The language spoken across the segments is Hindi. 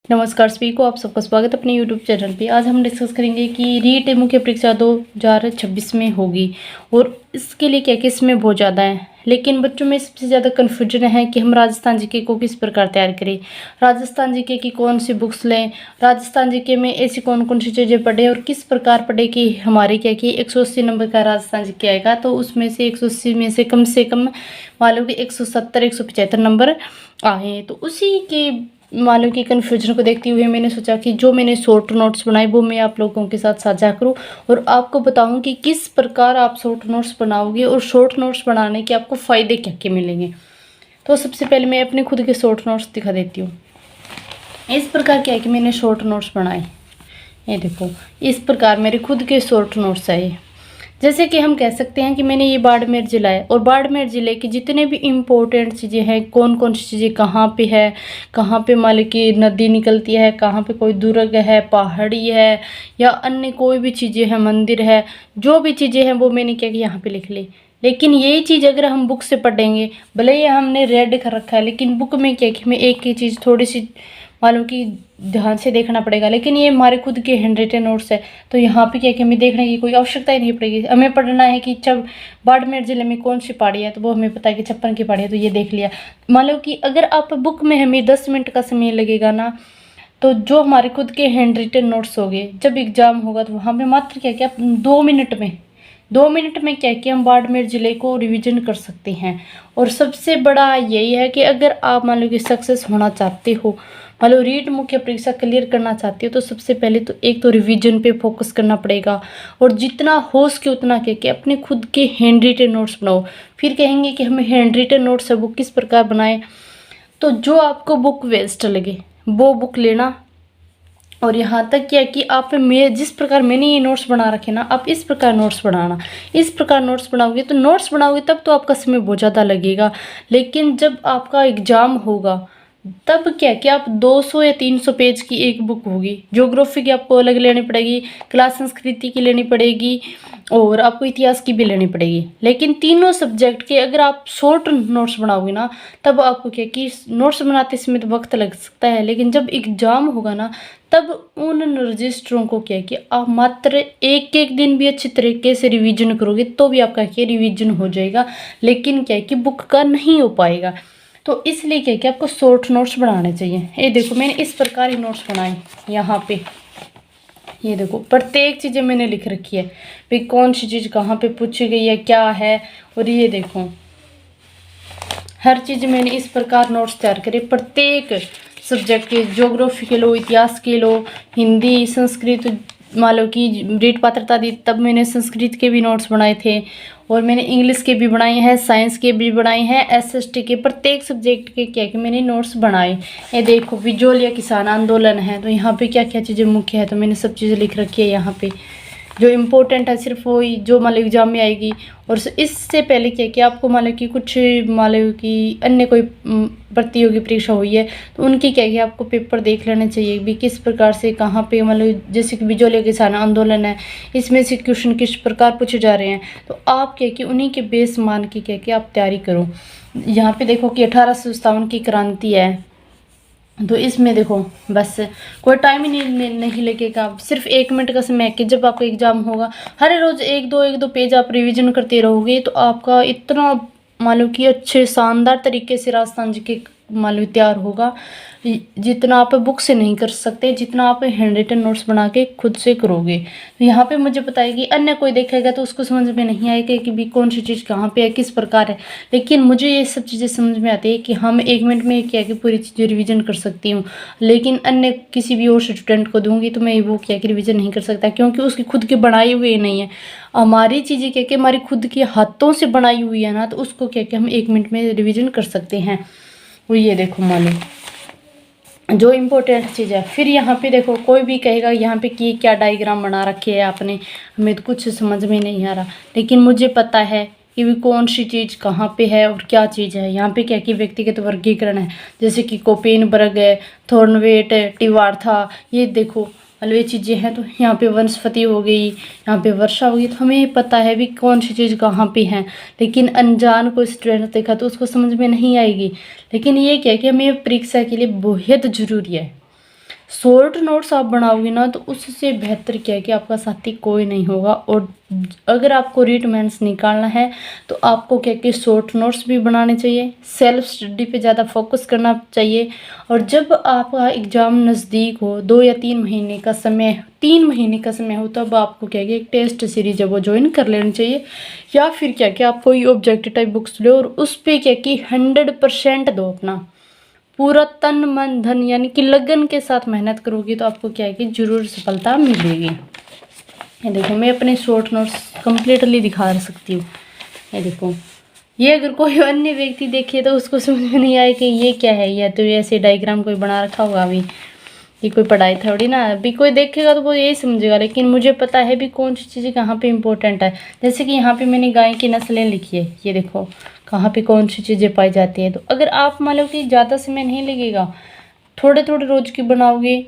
नमस्कार सभी को, आप सबका स्वागत है अपने यूट्यूब चैनल पे। आज हम डिस्कस करेंगे कि रीट मुख्य परीक्षा 2026 में होगी और इसके लिए क्या क्या इसमें बहुत ज़्यादा है। लेकिन बच्चों में सबसे ज़्यादा कन्फ्यूजन है कि हम राजस्थान जीके को किस प्रकार तैयार करें, राजस्थान जीके की कौन सी बुक्स लें, राजस्थान जीके में ऐसी कौन कौन सी चीज़ें पढ़ें और किस प्रकार पढ़े कि हमारे क्या कि 180 नंबर का राजस्थान जीके आएगा तो उसमें से 180 में से कम मान लो कि 170 175 नंबर आए। तो उसी के मान लो कि कन्फ्यूजन को देखते हुए मैंने सोचा कि जो मैंने शॉर्ट नोट्स बनाए वो मैं आप लोगों के साथ साझा करूं और आपको बताऊं कि किस प्रकार आप शॉर्ट नोट्स बनाओगे और शॉर्ट नोट्स बनाने के आपको फ़ायदे क्या क्या मिलेंगे। तो सबसे पहले मैं अपने खुद के शॉर्ट नोट्स दिखा देती हूँ। इस प्रकार क्या है कि मैंने शॉर्ट नोट्स बनाए, ये देखो इस प्रकार मेरे खुद के शॉर्ट नोट्स आए। जैसे कि हम कह सकते हैं कि मैंने ये बाड़मेर ज़िला है और बाड़मेर ज़िले की जितने भी इम्पोर्टेंट चीज़ें हैं, कौन कौन सी चीज़ें कहाँ पे है, कहाँ पे मान लो कि नदी निकलती है, कहाँ पे कोई दुर्ग है, पहाड़ी है या अन्य कोई भी चीज़ें हैं, मंदिर है, जो भी चीज़ें हैं वो मैंने क्या कि यहाँ पे लिख ली। लेकिन यही चीज़ अगर हम बुक से पढ़ेंगे, भले ही हमने रेड कर रखा है, लेकिन बुक में क्या कि हमें एक ही चीज़ थोड़ी सी मालूम कि ध्यान से देखना पड़ेगा। लेकिन ये हमारे खुद के हैंड रिटन नोट्स है तो यहाँ पे क्या कि हमें देखने की कोई आवश्यकता ही नहीं पड़ेगी। हमें पढ़ना है कि जब बाड़मेर जिले में कौन सी पहाड़ी है तो वो हमें पता है कि 56 की पहाड़ी है, तो ये देख लिया। मान लो कि अगर आप बुक में हमें 10 मिनट का समय लगेगा ना, तो जो हमारे खुद के हैंड रिटन नोट्स हो गए, जब एग्जाम होगा तो वहाँ पे मात्र क्या क्या 2 मिनट में क्या कि हम बाड़मेर ज़िले को रिवीजन कर सकते हैं। और सबसे बड़ा यही है कि अगर आप मान लो कि सक्सेस होना चाहते हो, मान लो रीट मुख्य परीक्षा क्लियर करना चाहते हो, तो सबसे पहले तो एक तो रिवीजन पे फोकस करना पड़ेगा और जितना हो सके उतना कह के अपने खुद के हैंड रिटन नोट्स बनाओ। फिर कहेंगे कि हमें हैंड रिटन नोट्स है वो किस प्रकार बनाएं, तो जो आपको बुक बेस्ट लगे वो बुक लेना। और यहाँ तक क्या कि आप मैं जिस प्रकार मैंने ये नोट्स बना रखे ना, आप इस प्रकार नोट्स बनाना। इस प्रकार नोट्स बनाओगे तो नोट्स बनाओगे तब तो आपका समय बहुत ज़्यादा लगेगा, लेकिन जब आपका एग्ज़ाम होगा तब क्या कि आप 200 या 300 पेज की एक बुक होगी। ज्योग्राफी की आपको अलग लेनी पड़ेगी, क्लास संस्कृति की लेनी पड़ेगी और आपको इतिहास की भी लेनी पड़ेगी। लेकिन तीनों सब्जेक्ट के अगर आप शॉर्ट नोट्स बनाओगे ना, तब आपको क्या कि नोट्स बनाते समय तो वक्त लग सकता है, लेकिन जब एग्जाम होगा ना तब उन रजिस्टरों को क्या कि आप मात्र एक एक दिन भी अच्छी तरीके से रिवीजन करोगे तो भी आपका क्या रिवीजन हो जाएगा, लेकिन क्या कि बुक का नहीं हो पाएगा। तो इसलिए क्या कि आपको शॉर्ट नोट्स बनाने चाहिए। ये देखो मैंने इस प्रकार ही नोट्स बनाए यहाँ पे, ये देखो प्रत्येक चीज़ें मैंने लिख रखी है भाई कौन सी चीज़ कहाँ पे पूछी गई है क्या है। और ये देखो हर चीज़ मैंने इस प्रकार नोट्स तैयार करे, प्रत्येक सब्जेक्ट के, ज्योग्राफी के लो, इतिहास के लो, हिंदी, संस्कृत, मान लो कि रीट पात्रता दी तब मैंने संस्कृत के भी नोट्स बनाए थे और मैंने इंग्लिश के भी बनाए हैं, साइंस के भी बनाए हैं, एसएसटी के, प्रत्येक सब्जेक्ट के क्या कि मैंने नोट्स बनाए। ये देखो विजोल या किसान आंदोलन है तो यहाँ पे क्या क्या चीज़ें मुख्य है तो मैंने सब चीज़ें लिख रखी है यहाँ पे। जो इम्पोर्टेंट है सिर्फ वही जो मान लो एग्जाम में आएगी। और इससे पहले क्या कि आपको मान लो कि कुछ मान लो कि अन्य कोई प्रतियोगी परीक्षा हुई है तो उनकी क्या कि आपको पेपर देख लेना चाहिए भी किस प्रकार से कहाँ पे मान लो, जैसे कि बिजोलिया किसान आंदोलन है इसमें से क्वेश्चन किस प्रकार पूछे जा रहे हैं, तो आप क्या कि उन्हीं के बेस मान के क्या कि आप तैयारी करो। यहाँ पे देखो कि 1857 की क्रांति है तो इसमें देखो बस कोई टाइम ही नहीं लगेगा, सिर्फ 1 मिनट का समय है कि जब आपका एग्जाम होगा हर रोज़ एक दो पेज आप रिवीजन करते रहोगे तो आपका इतना मान लो कि अच्छे शानदार तरीके से राजस्थान जी के मान लो तैयार होगा, जितना आप बुक से नहीं कर सकते, जितना आप हैंड रिटन नोट्स बना के खुद से करोगे। तो यहाँ पे मुझे पता है कि अन्य कोई देखेगा तो उसको समझ में नहीं आएगा कि भी कौन सी चीज़ कहाँ पे है किस प्रकार है, लेकिन मुझे ये सब चीज़ें समझ में आती है कि हम 1 मिनट में क्या कि पूरी चीज़ें रिवीजन कर सकती हूँ। लेकिन अन्य किसी भी और स्टूडेंट को दूंगी तो मैं वो क्या कि रिवीजन नहीं कर सकता क्योंकि उसकी खुद की बनाई हुई नहीं है। हमारी चीज़ें क्या कि हमारी खुद के हाथों से बनाई हुई है ना, तो उसको क्या कि हम 1 मिनट में रिविज़न कर सकते हैं। वो ये देखो मान लो जो इम्पोर्टेंट चीज़ है। फिर यहाँ पे देखो कोई भी कहेगा यहाँ पे कि क्या डायग्राम बना रखे है आपने, हमें तो कुछ समझ में नहीं आ रहा, लेकिन मुझे पता है कि भी कौन सी चीज़ कहाँ पे है और क्या चीज़ है। यहाँ पे क्या कि व्यक्तिगत वर्गीकरण है, जैसे कि कोपेनबर्ग है, थॉर्नवेट है, टिवार्था, ये देखो मतलब ये चीज़ें हैं। तो यहाँ पे वनस्पति हो गई, यहाँ पे वर्षा होगी, तो हमें पता है भी कौन सी चीज़ कहाँ पे है। लेकिन अनजान कोई स्टूडेंट देखा तो उसको समझ में नहीं आएगी। लेकिन ये क्या कि हमें परीक्षा के लिए बेहद ज़रूरी है। शॉर्ट नोट्स आप बनाओगे ना तो उससे बेहतर क्या है कि आपका साथी कोई नहीं होगा। और अगर आपको रीट मेंस निकालना है तो आपको क्या कि शॉर्ट नोट्स भी बनाने चाहिए, सेल्फ स्टडी पे ज़्यादा फोकस करना चाहिए। और जब आपका एग्ज़ाम नज़दीक हो, 2 या 3 महीने का समय, 3 महीने का समय हो, तब आपको क्या कि एक टेस्ट सीरीज है वो ज्वाइन कर लेनी चाहिए। या फिर क्या कि आप कोई ऑब्जेक्टिव टाइप बुक्स लो और उस पर क्या कि 100% दो, अपना पूरा तन मन धन यानी कि लगन के साथ मेहनत करोगी तो आपको क्या है कि जरूर सफलता मिलेगी। ये देखो मैं अपने शॉर्ट नोट्स कंप्लीटली दिखा सकती हूँ। ये देखो, ये अगर कोई अन्य व्यक्ति देखे तो उसको समझ में नहीं आए कि ये क्या है, या तो ऐसे डायग्राम कोई बना रखा होगा अभी, ये कोई पढ़ाई थोड़ी ना। अभी कोई देखेगा तो वो यही समझेगा, लेकिन मुझे पता है भी कौन सी चीज़ें कहाँ पे इंपॉर्टेंट है। जैसे कि यहाँ पे मैंने गाय की नस्लें लिखी है, ये देखो कहाँ पे कौन सी चीज़ें पाई जाती है। तो अगर आप मान लो कि ज़्यादा समय नहीं लगेगा, थोड़े थोड़े रोज की बनाओगे,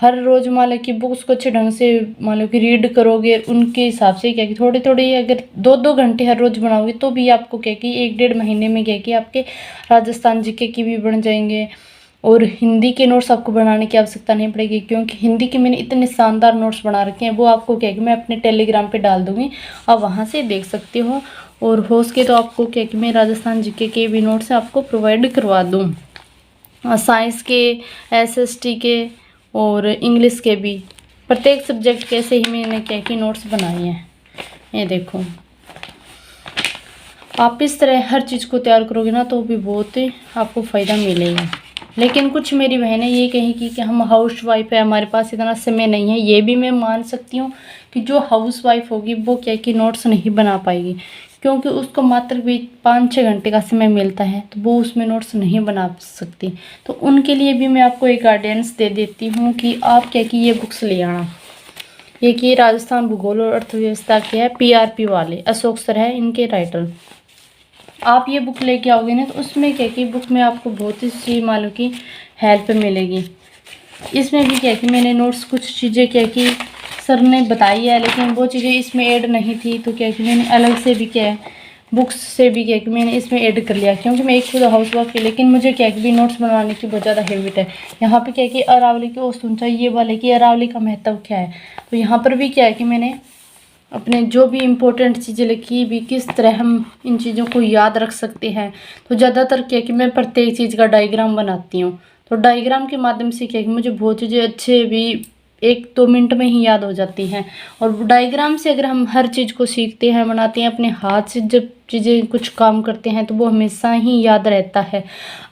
हर रोज मान लो कि बुक्स को अच्छे ढंग से मान लो कि रीड करोगे, उनके हिसाब से क्या कि थोड़े थोड़े अगर 2-2 घंटे हर रोज बनाओगे तो भी आपको क्या कि 1-1.5 महीने में क्या कि आपके राजस्थान जीके की भी बन जाएंगे। और हिंदी के नोट्स आपको बनाने की आवश्यकता नहीं पड़ेगी, क्योंकि हिंदी के मैंने इतने शानदार नोट्स बना रखे हैं, वो आपको क्या कि मैं अपने टेलीग्राम पे डाल दूँगी, आप वहाँ से देख सकते हो। और हो सके तो आपको क्या कि मैं राजस्थान जीके के भी नोट्स आपको प्रोवाइड करवा दूँ, साइंस के, एसएसटी के और इंग्लिश के भी, प्रत्येक सब्जेक्ट के ऐसे ही मैंने क्या कि नोट्स बनाए हैं। ये देखो, आप इस तरह हर चीज़ को तैयार करोगे ना तो भी बहुत ही आपको फ़ायदा मिलेगा। लेकिन कुछ मेरी बहनें ये कहेंगी कि हम हाउस वाइफ है, हमारे पास इतना समय नहीं है। ये भी मैं मान सकती हूँ कि जो हाउस वाइफ होगी वो क्या कि नोट्स नहीं बना पाएगी, क्योंकि उसको मात्र भी 5-6 घंटे का समय मिलता है, तो वो उसमें नोट्स नहीं बना सकती। तो उनके लिए भी मैं आपको एक गाइडेंस दे देती हूँ कि आप क्या कि ये बुक्स ले आना। ये कि राजस्थान भूगोल और अर्थव्यवस्था के है, PRP वाले, अशोक सर है इनके राइटर। आप ये बुक लेके आओगे ना तो उसमें क्या कि बुक में आपको बहुत ही सी मान लो कि हेल्प मिलेगी। इसमें भी क्या कि मैंने नोट्स कुछ चीज़ें क्या कि सर ने बताई है, लेकिन वो चीज़ें इसमें ऐड नहीं थी, तो क्या कि मैंने अलग से भी क्या है बुक्स से भी क्या कि मैंने इसमें ऐड कर लिया, क्योंकि मैं एक खुद हाउस वाइफ है, लेकिन मुझे क्या कि भी नोट्स बनवाने की बहुत ज़्यादा हैबिट है। यहाँ पे क्या कि अरावली की और सुनचा ये वाले कि अरावली का महत्व क्या है, तो यहाँ पर भी क्या है कि मैंने अपने जो भी इम्पोर्टेंट चीज़ें लिखी भी, किस तरह हम इन चीज़ों को याद रख सकते हैं। तो ज़्यादातर क्या कि मैं प्रत्येक चीज़ का डायग्राम बनाती हूँ, तो डायग्राम के माध्यम से क्या कि मुझे बहुत चीज़ें अच्छे भी 1-2 मिनट में ही याद हो जाती हैं। और डायग्राम से अगर हम हर चीज़ को सीखते हैं, बनाते हैं, अपने हाथ से जब चीज़ें कुछ काम करते हैं तो वो हमेशा ही याद रहता है।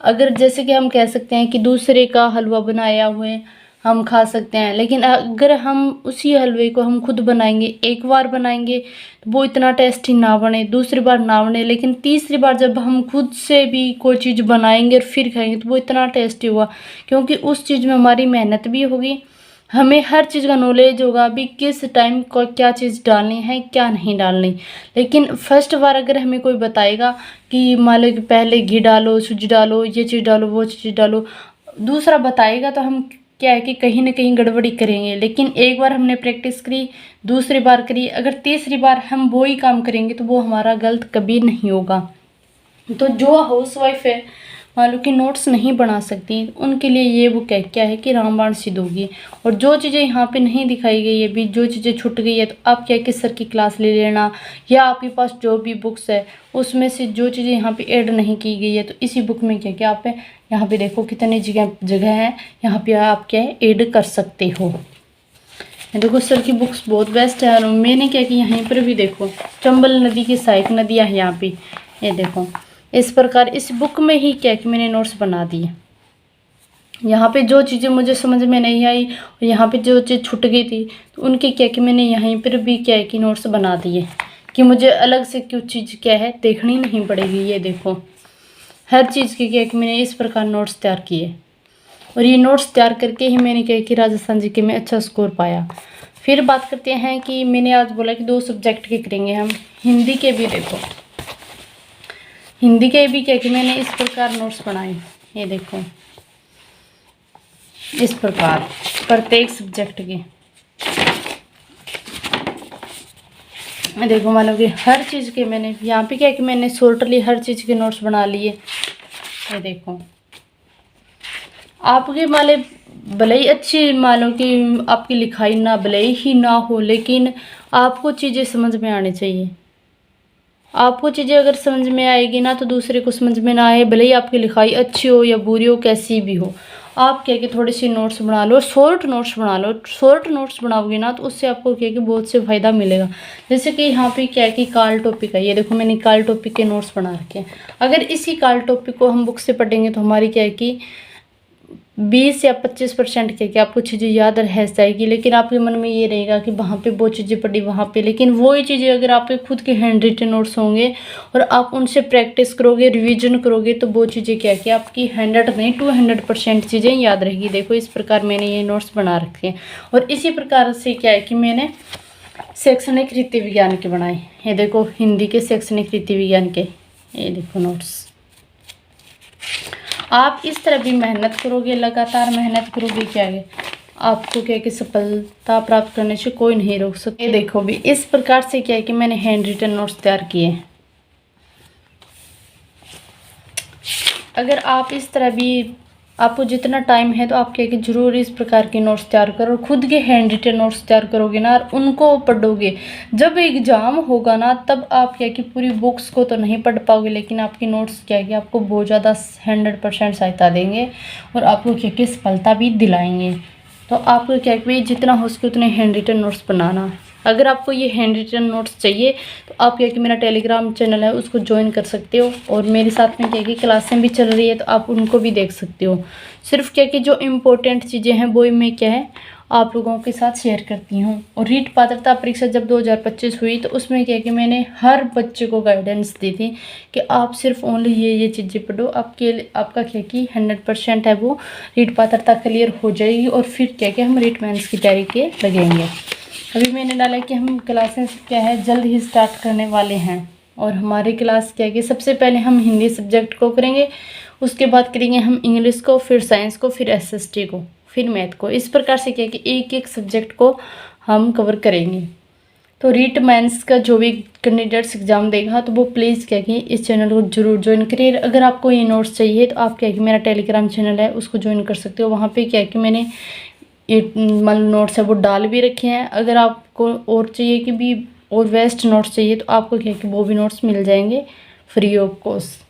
अगर जैसे कि हम कह सकते हैं कि दूसरे का हलवा बनाया हुए हम खा सकते हैं, लेकिन अगर हम उसी हलवे को हम खुद बनाएंगे, एक बार बनाएंगे तो वो इतना टेस्टी ना बने, दूसरी बार ना बने, लेकिन तीसरी बार जब हम खुद से भी कोई चीज़ बनाएंगे और फिर खाएंगे तो वो इतना टेस्टी होगा, क्योंकि उस चीज़ में हमारी मेहनत भी होगी, हमें हर चीज़ का नॉलेज होगा भी किस टाइम को क्या चीज़ डालनी है क्या नहीं डालनी। लेकिन फर्स्ट बार अगर हमें कोई बताएगा कि मान लो कि पहले घी डालो, सूजी डालो, ये चीज़ डालो, वो चीज़ डालो, दूसरा बताएगा तो हम क्या है कि कहीं ना कहीं गड़बड़ी करेंगे। लेकिन एक बार हमने प्रैक्टिस करी, दूसरी बार करी, अगर तीसरी बार हम वो ही काम करेंगे तो वो हमारा गलत कभी नहीं होगा। तो जो हाउस वाइफ है मान लो कि नोट्स नहीं बना सकती, उनके लिए ये बुक है क्या है कि रामबाण सिद्ध होगी। और जो चीज़ें यहाँ पे नहीं दिखाई गई है भी, जो चीज़ें छूट गई है, तो आप क्या कि सर की क्लास ले लेना, या आपके पास जो भी बुक्स है उसमें से जो चीज़ें यहाँ पे ऐड नहीं की गई है तो इसी बुक में क्या क्या आप यहाँ पे देखो कितनी जगह है, यहाँ पे आप क्या है ऐड कर सकते हो। देखो सर की बुक्स बहुत बेस्ट है। और मैंने क्या कि यहीं पर भी देखो चंबल नदी की सहायक नदियाँ है यहाँ पे, ये देखो इस प्रकार इस बुक में ही क्या कि मैंने नोट्स बना दिए। यहाँ पे जो चीज़ें मुझे समझ में नहीं आई और यहाँ पे जो चीज़ छूट गई थी तो उनके क्या कि मैंने यहीं पर भी क्या है कि नोट्स बना दिए, कि मुझे अलग से कुछ चीज़ क्या है देखनी नहीं पड़ेगी। ये देखो हर चीज़ की क्या कि मैंने इस प्रकार नोट्स तैयार किए, और ये नोट्स तैयार करके ही मैंने क्या कि राजस्थान जीके में अच्छा स्कोर पाया। फिर बात करते हैं कि मैंने आज बोला कि 2 सब्जेक्ट के करेंगे हम, हिंदी के भी देखो, हिंदी के भी क्या कि मैंने इस प्रकार नोट्स बनाए। ये देखो इस प्रकार प्रत्येक सब्जेक्ट के, मैं देखो मान लो कि हर चीज़ के मैंने यहाँ पे क्या कि मैंने शॉर्टली हर चीज़ के नोट्स बना लिए। ये देखो आपके वाले भले ही अच्छी मान लो कि आपकी लिखाई ना भले ही ना हो, लेकिन आपको चीज़ें समझ में आनी चाहिए। आपको चीज़ें अगर समझ में आएगी ना तो दूसरे को समझ में ना आए, भले ही आपकी लिखाई अच्छी हो या बुरी हो, कैसी भी हो, आप क्या कि थोड़े से नोट्स बना लो, शॉर्ट नोट्स बना लो। शॉर्ट नोट्स बनाओगे ना तो उससे आपको क्या कि बहुत से फ़ायदा मिलेगा। जैसे कि यहाँ पे क्या है कि काल टॉपिक है, ये देखो मैंने काल टॉपिक के नोट्स बना रखे हैं। अगर इसी काल टॉपिक को हम बुक से पढ़ेंगे तो हमारी क्या है कि 20 या 25% क्या आपको चीज़ें याद रह जाएगी, लेकिन आपके मन में ये रहेगा कि वहाँ पे वो चीज़ें पढ़ी वहाँ पे। लेकिन वही चीज़ें अगर आपके खुद के हैंड रिटन नोट्स होंगे और आप उनसे प्रैक्टिस करोगे, रिवीजन करोगे, तो वो चीज़ें क्या कि आपकी 100 नहीं 200% चीज़ें याद रहेगी। देखो इस प्रकार मैंने ये नोट्स बना रखे हैं। और इसी प्रकार से क्या है कि मैंने शैक्षणिक रीति विज्ञान के बनाए। ये देखो हिंदी के शैक्षणिक रीति विज्ञान के, ये देखो नोट्स। आप इस तरह भी मेहनत करोगे, लगातार मेहनत करोगे, क्या है आपको क्या है कि सफलता प्राप्त करने से कोई नहीं रोक सकता। ये देखो भी इस प्रकार से क्या है कि मैंने हैंड रिटन नोट्स तैयार किए। अगर आप इस तरह भी, आपको जितना टाइम है तो आप क्या कि जरूर इस प्रकार के नोट्स तैयार करो, खुद के हैंड रिटन नोट्स तैयार करोगे ना और उनको पढ़ोगे। जब एग्जाम होगा ना तब आप क्या कि पूरी बुक्स को तो नहीं पढ़ पाओगे, लेकिन आपके नोट्स क्या कि आपको बहुत ज़्यादा 100% सहायता देंगे और आपको क्या कि सफलता भी दिलाएंगे। तो आपको क्या कि जितना हो सके उतने हैंड रिटन नोट्स बनाना। अगर आपको ये हैंड रिटन नोट्स चाहिए तो आप क्या कि मेरा टेलीग्राम चैनल है उसको ज्वाइन कर सकते हो, और मेरे साथ में क्या कि क्लासें भी चल रही है तो आप उनको भी देख सकते हो। सिर्फ क्या कि जो इम्पोर्टेंट चीज़ें हैं वो मैं क्या है आप लोगों के साथ शेयर करती हूँ। और रीट पात्रता परीक्षा जब 2025 हुई तो उसमें क्या कि मैंने हर बच्चे को गाइडेंस दी थी कि आप सिर्फ ओनली ये चीज़ें पढ़ो, आपका क्या कि 100% है वो रीट पात्रता क्लियर हो जाएगी। और फिर क्या कि हम रीट मेंस की तैयारी के लगेंगे। अभी मैंने डाला कि हम क्लासेस क्या है जल्द ही स्टार्ट करने वाले हैं, और हमारी क्लास क्या है कि सबसे पहले हम हिंदी सब्जेक्ट को करेंगे, उसके बाद करेंगे हम इंग्लिश को, फिर साइंस को, फिर एसएसटी को, फिर मैथ को। इस प्रकार से क्या है कि एक एक सब्जेक्ट को हम कवर करेंगे। तो रीट मेंस का जो भी कैंडिडेट्स एग्जाम देगा तो वो प्लीज़ क्या कि इस चैनल को जरूर ज्वाइन करिए। अगर आपको ये नोट्स चाहिए तो आप क्या कि मेरा टेलीग्राम चैनल है उसको ज्वाइन कर सकते हो। वहाँ पे क्या है कि मैंने ये नोट्स है वो डाल भी रखे हैं। अगर आपको और चाहिए कि भी और बेस्ट नोट्स चाहिए तो आपको क्या कि वो भी नोट्स मिल जाएंगे फ्री ऑफ कॉस्ट।